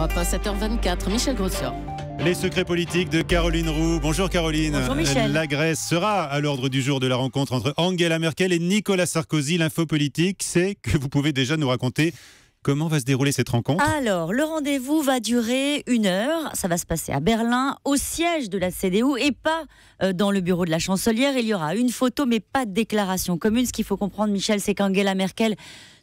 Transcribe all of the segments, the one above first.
Europe 1, 7h24, Michel Grossor. Les secrets politiques de Caroline Roux. Bonjour Caroline. Bonjour Michel. La Grèce sera à l'ordre du jour de la rencontre entre Angela Merkel et Nicolas Sarkozy. L'info politique, c'est que vous pouvez déjà nous raconter comment va se dérouler cette rencontre. Alors, le rendez-vous va durer 1 heure. Ça va se passer à Berlin, au siège de la CDU et pas dans le bureau de la chancelière. Il y aura une photo, mais pas de déclaration commune. Ce qu'il faut comprendre, Michel, c'est qu'Angela Merkel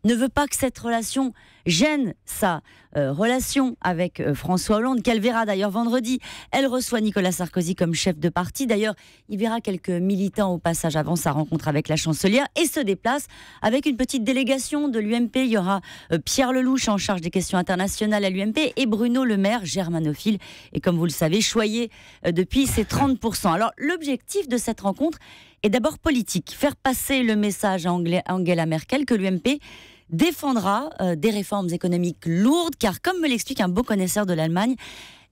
ne veut pas que cette relation gêne sa relation avec François Hollande, qu'elle verra d'ailleurs vendredi. Elle reçoit Nicolas Sarkozy comme chef de parti. D'ailleurs, il verra quelques militants au passage avant sa rencontre avec la chancelière et se déplace avec une petite délégation de l'UMP. Il y aura Pierre Lelouch en charge des questions internationales à l'UMP et Bruno Le Maire, germanophile. Et comme vous le savez, choyé depuis ses 30%. Alors, l'objectif de cette rencontre est d'abord politique. Faire passer le message à Angela Merkel que l'UMP défendra des réformes économiques lourdes, car comme me l'explique un beau connaisseur de l'Allemagne,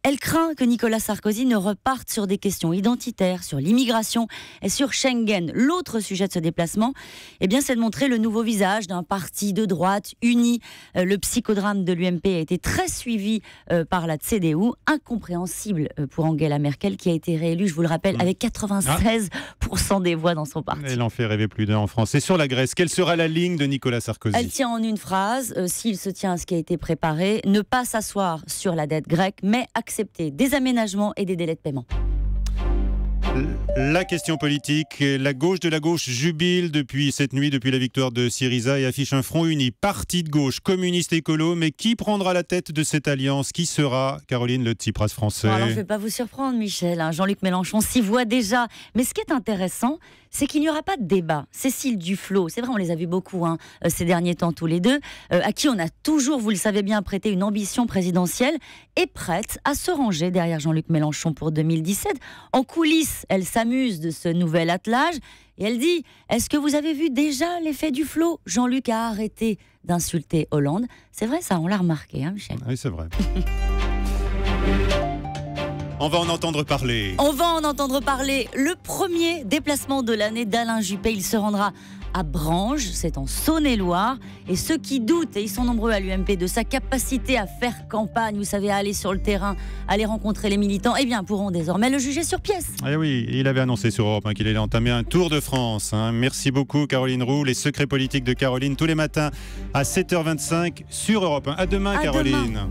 elle craint que Nicolas Sarkozy ne reparte sur des questions identitaires, sur l'immigration et sur Schengen. L'autre sujet de ce déplacement, c'est de montrer le nouveau visage d'un parti de droite uni. Le psychodrame de l'UMP a été très suivi par la CDU, incompréhensible pour Angela Merkel, qui a été réélue, je vous le rappelle, avec 96% des voix dans son parti. Elle en fait rêver plus d'un en France. Et sur la Grèce, quelle sera la ligne de Nicolas Sarkozy ? Elle tient en une phrase, s'il se tient à ce qui a été préparé, ne pas s'asseoir sur la dette grecque, mais accepter des aménagements et des délais de paiement. La question politique, la gauche de la gauche jubile depuis cette nuit, depuis la victoire de Syriza et affiche un front uni, parti de gauche, communiste écolo, mais qui prendra la tête de cette alliance ? Qui sera, Caroline, le Tsipras français ? Alors, je ne vais pas vous surprendre, Michel. Jean-Luc Mélenchon s'y voit déjà. Mais ce qui est intéressant, c'est qu'il n'y aura pas de débat. Cécile Duflot, c'est vrai, on les a vus beaucoup ces derniers temps tous les deux, à qui on a toujours, vous le savez bien, prêté une ambition présidentielle, est prête à se ranger derrière Jean-Luc Mélenchon pour 2017. En coulisses, elle s'amuse de ce nouvel attelage et elle dit « Est-ce que vous avez vu déjà l'effet Duflot ? Jean-Luc a arrêté d'insulter Hollande. » C'est vrai ça, on l'a remarqué, Michel. Oui, c'est vrai. On va en entendre parler. On va en entendre parler. Le premier déplacement de l'année d'Alain Juppé, il se rendra à Branches, c'est en Saône-et-Loire. Et ceux qui doutent, et ils sont nombreux à l'UMP, de sa capacité à faire campagne, vous savez, à aller sur le terrain, aller rencontrer les militants, pourront désormais le juger sur pièce. Eh oui, il avait annoncé sur Europe 1 qu'il allait entamer un tour de France. Merci beaucoup Caroline Roux. Les secrets politiques de Caroline tous les matins à 7h25 sur Europe 1. À demain Caroline. Demain.